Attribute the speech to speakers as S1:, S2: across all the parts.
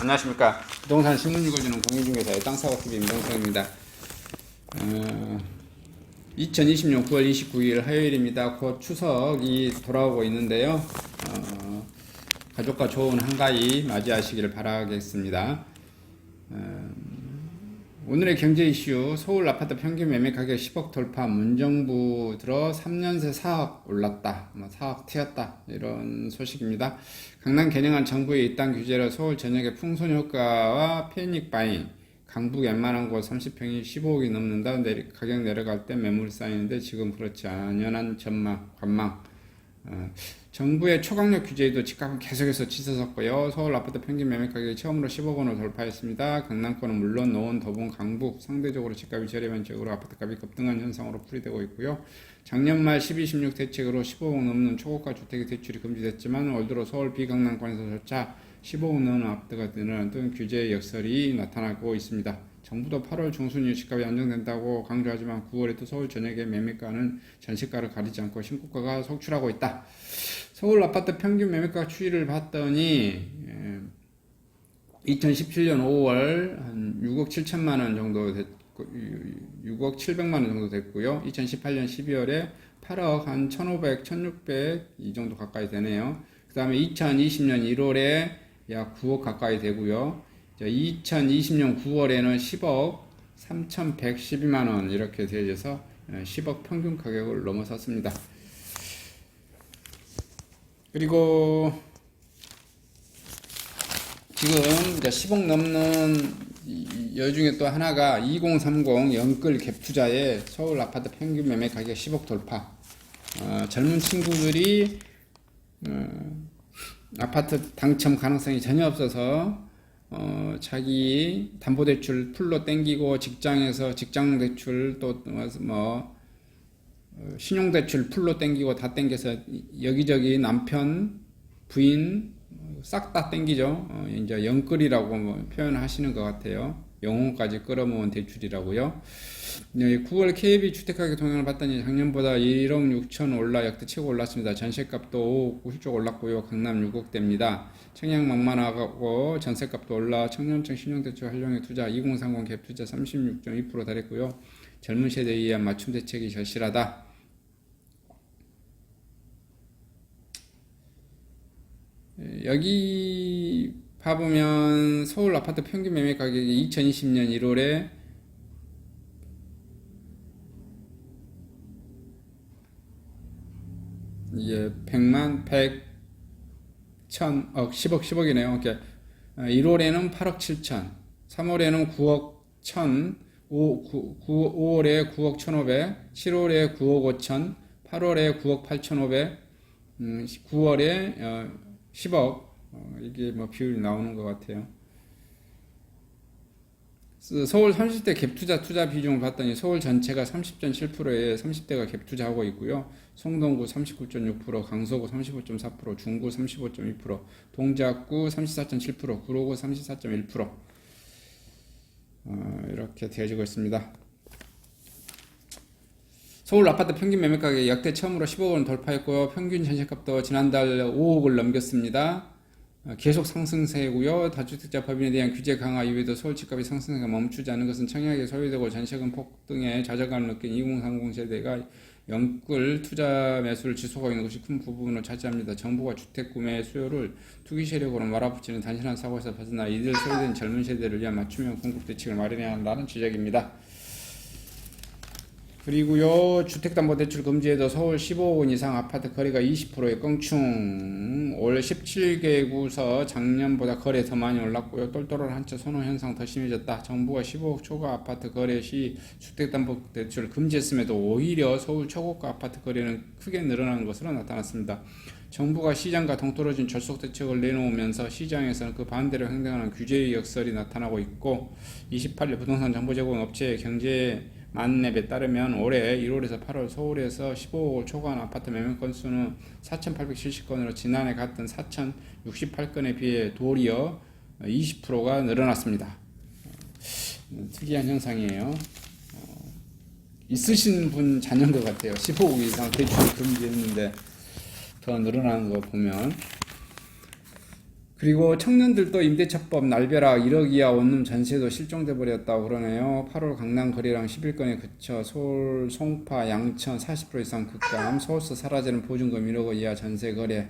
S1: 안녕하십니까. 부동산 신문 읽어주는 공인중개사의 땅사고TV 임동성입니다. 2020년 9월 29일 화요일입니다. 곧 추석이 돌아오고 있는데요. 가족과 좋은 한가위 맞이하시기를 바라겠습니다. 오늘의 경제 이슈, 서울 아파트 평균 매매 가격 10억 돌파, 문정부 들어 3년 새 4억 올랐다, 4억 튀었다, 이런 소식입니다. 강남 개정안 정부의 이땅 규제로 서울 전역의 풍선 효과와 패닉 바잉, 강북 웬만한 곳 30평이 15억이 넘는다, 가격 내려갈 때 매물 쌓이는데 지금 그렇지 않연한 관망. 정부의 초강력 규제에도 집값은 계속해서 치솟았고요. 서울 아파트 평균 매매 가격이 처음으로 10억 원을 돌파했습니다. 강남권은 물론 노원, 도봉, 강북 상대적으로 집값이 저렴한 지역으로 아파트값이 급등한 현상으로 풀이되고 있고요. 작년 말 12.16 대책으로 15억 넘는 초고가 주택의 대출이 금지됐지만 올 들어 서울 비강남권에서조차 15억 넘는 아파트가 늘어나는 규제의 역설이 나타나고 있습니다. 정부도 8월 중순 이후 집값이 안정된다고 강조하지만 9월에도 서울 전역의 매매가는 전시가를 가리지 않고 신고가가 속출하고 있다. 서울 아파트 평균 매매가 추이를 봤더니 2017년 5월 한 6억 7천만 원 정도 됐고 6억 7백만 원 정도 됐고요. 2018년 12월에 8억 한 1,500, 1,600 이 정도 가까이 되네요. 그 다음에 2020년 1월에 약 9억 가까이 되고요. 2020년 9월에는 10억 3,112만원 이렇게 되어져서 10억 평균 가격을 넘어섰습니다. 그리고 지금 10억 넘는 여중에 또 하나가 2030 영끌 갭 투자에 서울 아파트 평균 매매 가격 10억 돌파. 젊은 친구들이 아파트 당첨 가능성이 전혀 없어서 자기 담보대출 풀로 땡기고 직장에서 직장대출 또 신용대출 풀로 땡기고 다 땡겨서 여기저기 남편, 부인 싹 다 땡기죠. 이제 영끌이라고 표현하시는 것 같아요. 영혼까지 끌어모은 대출이라고요. 9월 KB 주택가격 동향을 봤더니 작년보다 1억 6천 올라 역대 최고 올랐습니다. 전세값도 5억 90쪽 올랐고요. 강남 6억대입니다. 청약 만만하고 전세값도 올라 청년층 신용대출 활용에 투자 2030 갭 투자 36.2% 달했고요. 젊은 세대에 의한 맞춤 대책이 절실하다. 여기 봐보면 서울 아파트 평균 매매 가격이 2020년 1월에 이게 100만, 100, 1000억, 10억, 10억이네요. 이렇게 1월에는 8억 7천, 3월에는 9억 1000, 5월에 9억 1500, 7월에 9억 5천, 8월에 9억 8500, 9월에 10억, 이게 비율이 나오는 것 같아요. 서울 30대 갭 투자 비중을 봤더니 서울 전체가 30.7%에 30대가 갭 투자하고 있고요. 성동구 39.6%, 강서구 35.4%, 중구 35.2%, 동작구 34.7%, 구로구 34.1%. 이렇게 되어지고 있습니다. 서울 아파트 평균 매매 가격이 역대 처음으로 10억 원 돌파했고요. 평균 전세값도 지난달 5억을 넘겼습니다. 계속 상승세고요. 다주택자 법인에 대한 규제 강화 이후에도 서울 집값이 상승세가 멈추지 않는 것은 청약에 소요되고 전세금 폭등에 좌절감을 느낀 2030 세대가 영끌 투자 매수를 지속하고 있는 것이 큰 부분을 차지합니다. 정부가 주택 구매 수요를 투기 세력으로 몰아붙이는 단순한 사고에서 벗어나 이들 소외된 젊은 세대를 위한 맞춤형 공급 대책을 마련해야 한다는 지적입니다. 그리고요, 주택담보대출 금지에도 서울 15억 원 이상 아파트 거래가 20%의 껑충. 올 17개구서 작년보다 거래 더 많이 올랐고요. 똘똘한 한채 선호 현상 더 심해졌다. 정부가 15억 초과 아파트 거래 시 주택담보대출을 금지했음에도 오히려 서울 초고가 아파트 거래는 크게 늘어난 것으로 나타났습니다. 정부가 시장과 동떨어진 절속 대책을 내놓으면서 시장에서는 그 반대로 행동하는 규제의 역설이 나타나고 있고 28일 부동산 정보 제공 업체의 경제 만렙에 따르면 올해 1월에서 8월 서울에서 15억을 초과한 아파트 매매 건수는 4,870건으로 지난해 같은 4,068건에 비해 도리어 20%가 늘어났습니다. 특이한 현상이에요. 있으신 분 자녀인 것 같아요. 15억 이상 대출 금지했는데 더 늘어나는 거 보면. 그리고 청년들도 임대차법 날벼락 1억 이하 원룸 전세도 실종돼 버렸다고 그러네요. 8월 강남 거래량 11건에 그쳐 서울 송파 양천 40% 이상 급감, 서울서 사라지는 보증금 1억 원 이하 전세 거래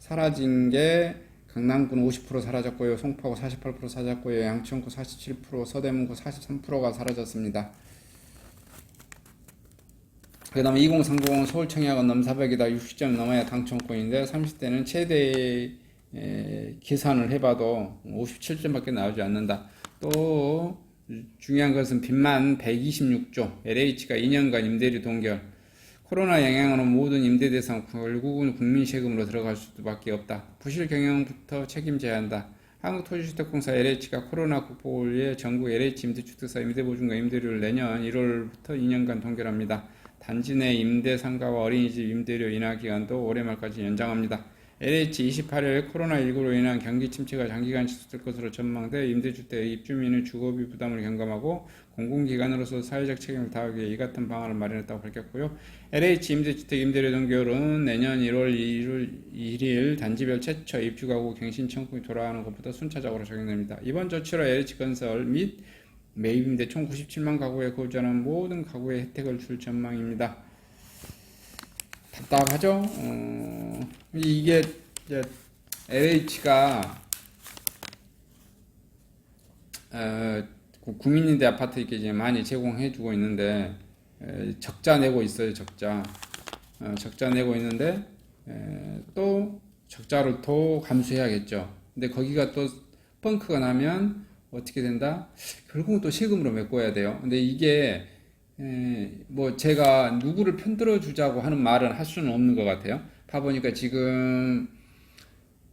S1: 사라진 게 강남구는 50% 사라졌고요. 송파구 48% 사라졌고요. 양천구 47%, 서대문구 43%가 사라졌습니다. 그 다음에 2030 서울청약은 넘사벽이다. 60점 넘어야 당첨권인데 30대는 최대 계산을 해봐도 57점밖에 나오지 않는다. 또 중요한 것은 빚만 126조, LH가 2년간 임대료 동결, 코로나 영향으로 모든 임대 대상 결국은 국민 세금으로 들어갈 수밖에 없다. 부실 경영부터 책임져야 한다. 한국토지주택공사 LH가 코로나 극복을 위해 전국 LH 임대주택사 임대보증과 임대료를 내년 1월부터 2년간 동결합니다. 단지 내 임대 상가와 어린이집 임대료 인하 기간도 올해 말까지 연장합니다. LH 28일 코로나19로 인한 경기 침체가 장기간 지속될 것으로 전망돼 임대주택 입주민의 주거비 부담을 경감하고 공공기관으로서 사회적 책임을 다하기 위해 이 같은 방안을 마련했다고 밝혔고요. LH 임대주택 임대료 동결은 내년 1월 1일 단지별 최초 입주가구 갱신 청구이 돌아가는 것부터 순차적으로 적용됩니다. 이번 조치로 LH건설 및 매입임대 총 97만 가구에 거주하는 모든 가구에 혜택을 줄 전망입니다. 답답하죠? 이게 이제 LH가 국민임대 아파트 이렇게 이제 많이 제공해주고 있는데 적자 내고 있어요. 적자 내고 있는데 또 적자를 더 감수해야겠죠. 근데 거기가 또 펑크가 나면 어떻게 된다? 결국은 또 세금으로 메꿔야 돼요. 근데 이게 뭐 제가 누구를 편들어 주자고 하는 말은 할 수는 없는 것 같아요. 봐보니까 지금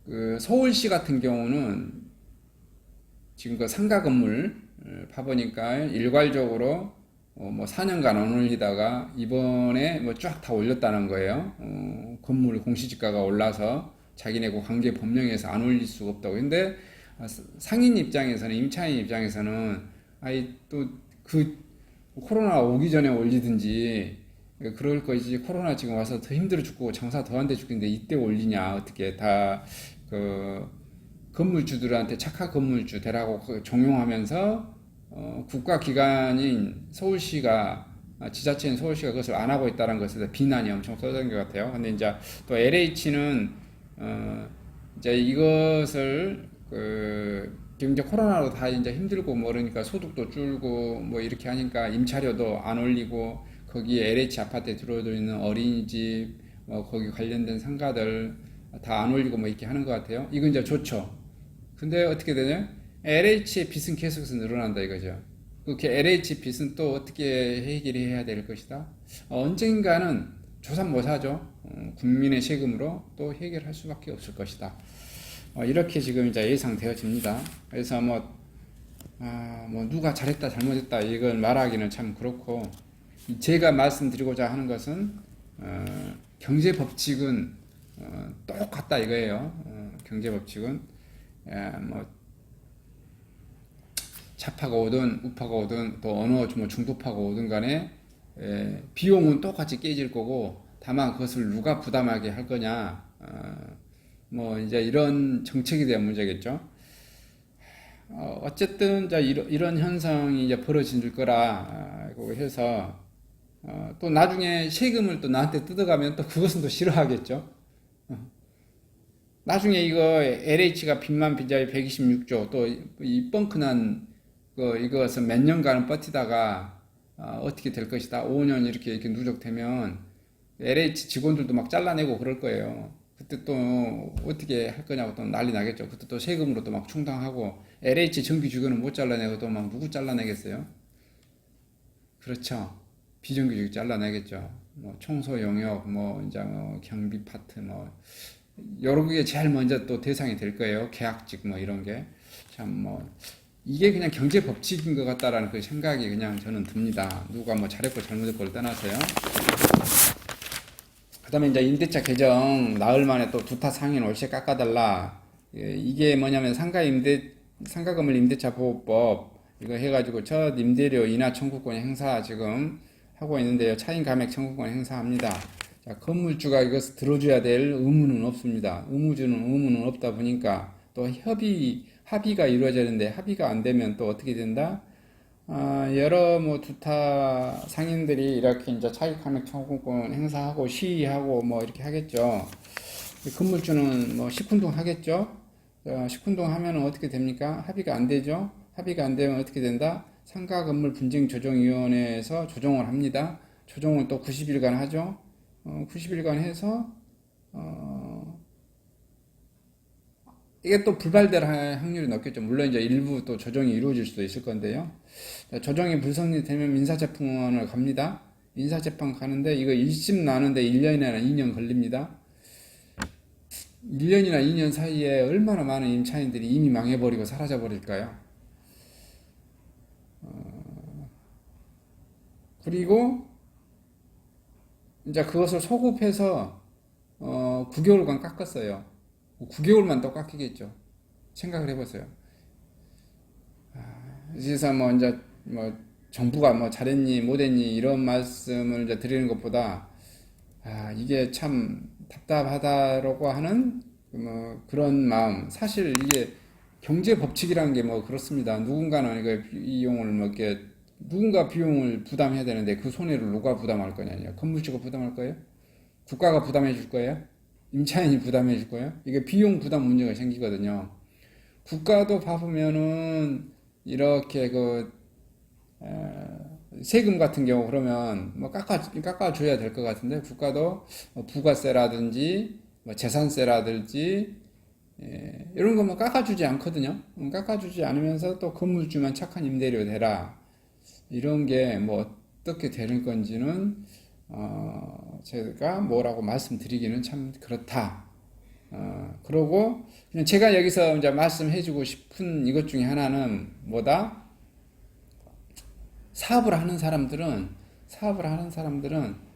S1: 그 서울시 같은 경우는 지금 그 상가 건물 봐보니까 일괄적으로 뭐 4년간 안 올리다가 이번에 뭐 쫙 다 올렸다는 거예요. 건물 공시지가가 올라서 자기네 그 관계 법령에서 안 올릴 수가 없다고. 근데 상인 입장에서는, 임차인 입장에서는 아이 또 그 코로나 오기 전에 올리든지 그럴 거지. 코로나 지금 와서 더 힘들어 죽고 장사 더 안 돼 죽겠는데 이때 올리냐. 어떻게 다 그 건물주들한테 착한 건물주 되라고 종용하면서 국가기관인 서울시가 지자체인 서울시가 그것을 안 하고 있다는 것에 비난이 엄청 쏟아진 것 같아요. 근데 이제 또 LH는 이제 이것을 지금 이제 코로나로 다 이제 힘들고 뭐 그러니까 소득도 줄고 뭐 이렇게 하니까 임차료도 안 올리고 거기에 LH 아파트에 들어져 있는 어린이집 뭐 거기 관련된 상가들 다 안 올리고 뭐 이렇게 하는 것 같아요. 이건 이제 좋죠. 근데 어떻게 되냐? LH의 빚은 계속해서 늘어난다 이거죠. 그렇게 LH 빚은 또 어떻게 해결해야 될 것이다. 언젠가는 조삼모사죠. 국민의 세금으로 또 해결할 수밖에 없을 것이다. 이렇게 지금 이제 예상되어집니다. 그래서 뭐 누가 잘했다 잘못했다 이걸 말하기는 참 그렇고, 제가 말씀드리고자 하는 것은 경제 법칙은 똑같다 이거예요. 경제 법칙은 뭐 좌파가 오든 우파가 오든 또 어느 뭐 중도파가 오든 간에 비용은 똑같이 깨질 거고, 다만 그것을 누가 부담하게 할 거냐, 뭐 이제 이런 정책에 대한 문제겠죠. 어쨌든 이제 이런 현상이 이제 벌어질 거라고 해서 또 나중에 세금을 또 나한테 뜯어가면 또 그것은 또 싫어하겠죠. 나중에 이거 LH가 빚만 빚자에 126조 또 이 뻥크난 이것은 몇 년간은 버티다가 어떻게 될 것이다. 5년 이렇게 누적되면 LH 직원들도 막 잘라내고 그럴 거예요. 그때 또 어떻게 할 거냐고 또 난리 나겠죠. 그때 또 세금으로 또 막 충당하고, LH 정규 직원은 못 잘라내고 또 막 누구 잘라내겠어요? 그렇죠. 비정규직 잘라내겠죠. 뭐 청소 영역, 뭐 이제 뭐 경비 파트, 뭐 여러 개 제일 먼저 또 대상이 될 거예요. 계약직 뭐 이런 게. 참 뭐 이게 그냥 경제 법칙인 것 같다라는 그 생각이 그냥 저는 듭니다. 누가 뭐 잘했고 잘못했고를 떠나서요. 그 다음에 이제 임대차 개정 나흘 만에 또 두타 상인 월세 깎아달라. 이게 뭐냐면 상가 건물 임대차 보호법 이거 해가지고 첫 임대료 인하 청구권 행사 지금 하고 있는데요. 차임 감액 청구권 행사합니다. 자, 건물주가 이것을 들어줘야 될 의무는 없습니다. 의무는 없다 보니까, 또 합의가 이루어지는데 합의가 안 되면 또 어떻게 된다? 여러 뭐 두타 상인들이 이렇게 이제 차익환원 청구권 행사하고 시위하고 뭐 이렇게 하겠죠. 건물주는 뭐 시큰둥 하겠죠. 시큰둥 하면은 어떻게 됩니까? 합의가 안 되죠. 합의가 안 되면 어떻게 된다? 상가 건물 분쟁 조정위원회에서 조정을 합니다. 조정은 또 90일간 하죠. 90일간 해서 이게 또 불발될 확률이 높겠죠. 물론 이제 일부 또 조정이 이루어질 수도 있을 건데요. 조정이 불성립되면 민사재판을 갑니다. 민사재판 가는데 이거 1심 나는데 1년이나 2년 걸립니다. 1년이나 2년 사이에 얼마나 많은 임차인들이 이미 망해버리고 사라져버릴까요? 그리고 이제 그것을 소급해서 9개월간 깎았어요. 9개월만 더 깎이겠죠. 생각을 해보세요. 그래서 뭐 이제 뭐 정부가 뭐 잘했니 못했니 이런 말씀을 이제 드리는 것보다 이게 참 답답하다라고 하는 뭐 그런 마음. 사실 이게 경제 법칙이라는 게 뭐 그렇습니다. 누군가는 이거 비용을 뭐 이렇게 누군가 비용을 부담해야 되는데 그 손해를 누가 부담할 거냐? 건물주가 부담할 거예요? 국가가 부담해 줄 거예요? 임차인이 부담해 줄 거예요? 이게 비용 부담 문제가 생기거든요. 국가도 봐보면은 이렇게 세금 같은 경우 그러면 뭐 깎아줘야 될 것 같은데 국가도 뭐 부가세라든지 뭐 재산세라든지 이런 거 뭐 깎아주지 않거든요. 깎아주지 않으면서 또 건물주만 착한 임대료 대라 이런 게 뭐 어떻게 되는 건지는 제가 뭐라고 말씀드리기는 참 그렇다. 그러고 그냥 제가 여기서 이제 말씀해주고 싶은 이것 중에 하나는 뭐다? 사업을 하는 사람들은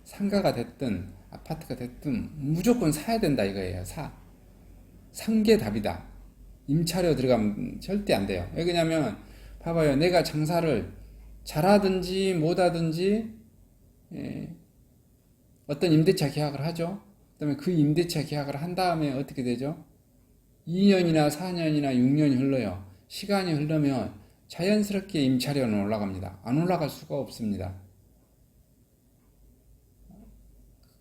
S1: 상가가 됐든 아파트가 됐든 무조건 사야 된다 이거예요. 산 게 답이다. 임차료 들어가면 절대 안 돼요. 왜냐면 봐봐요. 내가 장사를 잘하든지 못하든지 어떤 임대차 계약을 하죠. 그다음에 그 임대차 계약을 한 다음에 어떻게 되죠? 2년이나 4년이나 6년이 흘러요. 시간이 흐르면 자연스럽게 임차료는 올라갑니다. 안 올라갈 수가 없습니다.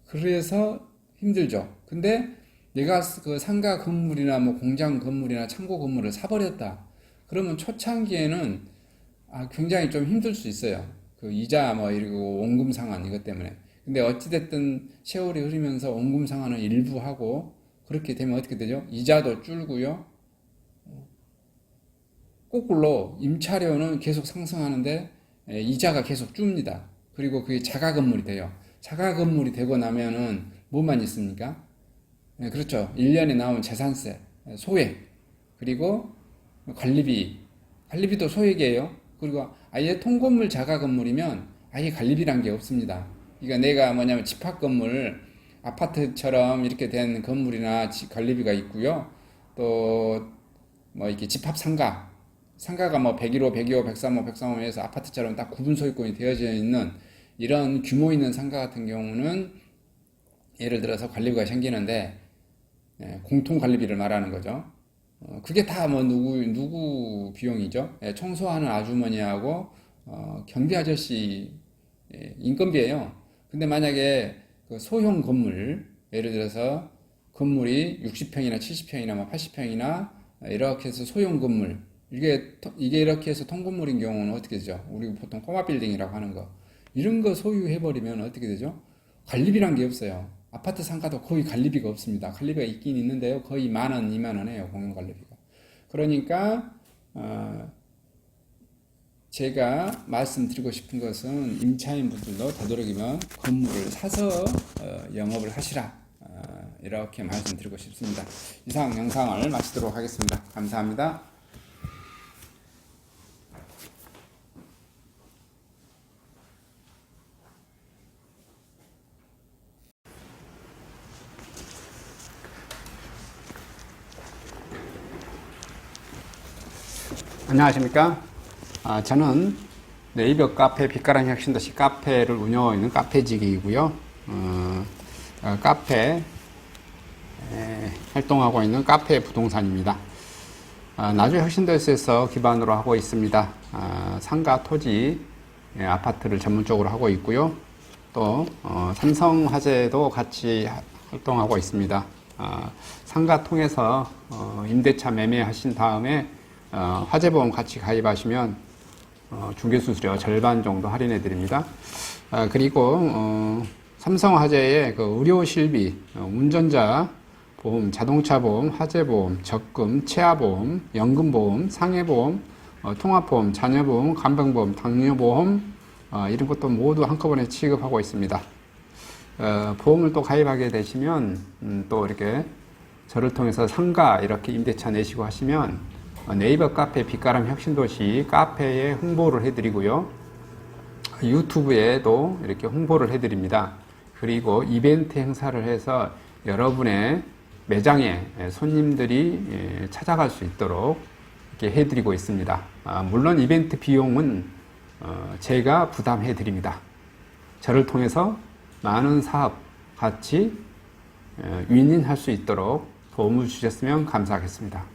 S1: 그래서 힘들죠. 근데 내가 그 상가 건물이나 뭐 공장 건물이나 창고 건물을 사버렸다. 그러면 초창기에는 굉장히 좀 힘들 수 있어요. 그 이자 뭐 이러고 원금 상환 이것 때문에. 근데 어찌됐든 세월이 흐르면서 원금 상환은 일부 하고 그렇게 되면 어떻게 되죠? 이자도 줄고요. 거꾸로 임차료는 계속 상승하는데 이자가 계속 줍니다. 그리고 그게 자가 건물이 돼요. 자가 건물이 되고 나면은 뭐만 있습니까? 그렇죠. 1년에 나온 재산세, 소액, 그리고 관리비도 소액이에요. 그리고 아예 통건물 자가 건물이면 아예 관리비란 게 없습니다. 그러니까 내가 뭐냐면 집합 건물, 아파트처럼 이렇게 된 건물이나 관리비가 있고요. 또 뭐 이렇게 집합 상가가 뭐 101호, 102호, 103호, 103호에서 아파트처럼 딱 구분 소유권이 되어져 있는 이런 규모 있는 상가 같은 경우는 예를 들어서 관리비가 생기는데 공통 관리비를 말하는 거죠. 그게 다 뭐 누구 비용이죠? 청소하는 아주머니하고 경비 아저씨 인건비예요. 근데 만약에 그 소형 건물 예를 들어서 건물이 60평이나 70평이나 뭐 80평이나 이렇게 해서 소형 건물 이게 이렇게 해서 통건물인 경우는 어떻게 되죠? 우리 보통 꼬마 빌딩이라고 하는 거 이런 거 소유해버리면 어떻게 되죠? 관리비란 게 없어요. 아파트 상가도 거의 관리비가 없습니다. 관리비가 있긴 있는데요. 거의 10,000원, 20,000원 해요. 공용관리비가. 그러니까 제가 말씀드리고 싶은 것은 임차인 분들도 되도록이면 건물을 사서 영업을 하시라. 이렇게 말씀드리고 싶습니다. 이상 영상을 마치도록 하겠습니다. 감사합니다. 안녕하십니까? 저는 네이버 카페 빛가람 혁신도시 카페를 운영하고 있는 카페직이고요. 카페 활동하고 있는 카페 부동산입니다. 나주 혁신도시에서 기반으로 하고 있습니다. 상가, 토지, 아파트를 전문적으로 하고 있고요. 또 삼성화재도 같이 활동하고 있습니다. 상가 통해서 임대차 매매하신 다음에 화재보험 같이 가입하시면 중개수수료 절반 정도 할인해 드립니다. 그리고 삼성화재의 그 의료실비, 운전자 보험, 자동차 보험, 화재 보험, 적금, 치아 보험, 연금 보험, 상해 보험, 통합 보험, 자녀 보험, 간병 보험, 당뇨 보험 이런 것도 모두 한꺼번에 취급하고 있습니다. 보험을 또 가입하게 되시면 또 이렇게 저를 통해서 상가 이렇게 임대차 내시고 하시면 네이버 카페 빛가람 혁신도시 카페에 홍보를 해드리고요. 유튜브에도 이렇게 홍보를 해드립니다. 그리고 이벤트 행사를 해서 여러분의 매장에 손님들이 찾아갈 수 있도록 이렇게 해드리고 있습니다. 물론 이벤트 비용은 제가 부담해 드립니다. 저를 통해서 많은 사업 같이 윈윈할 수 있도록 도움을 주셨으면 감사하겠습니다.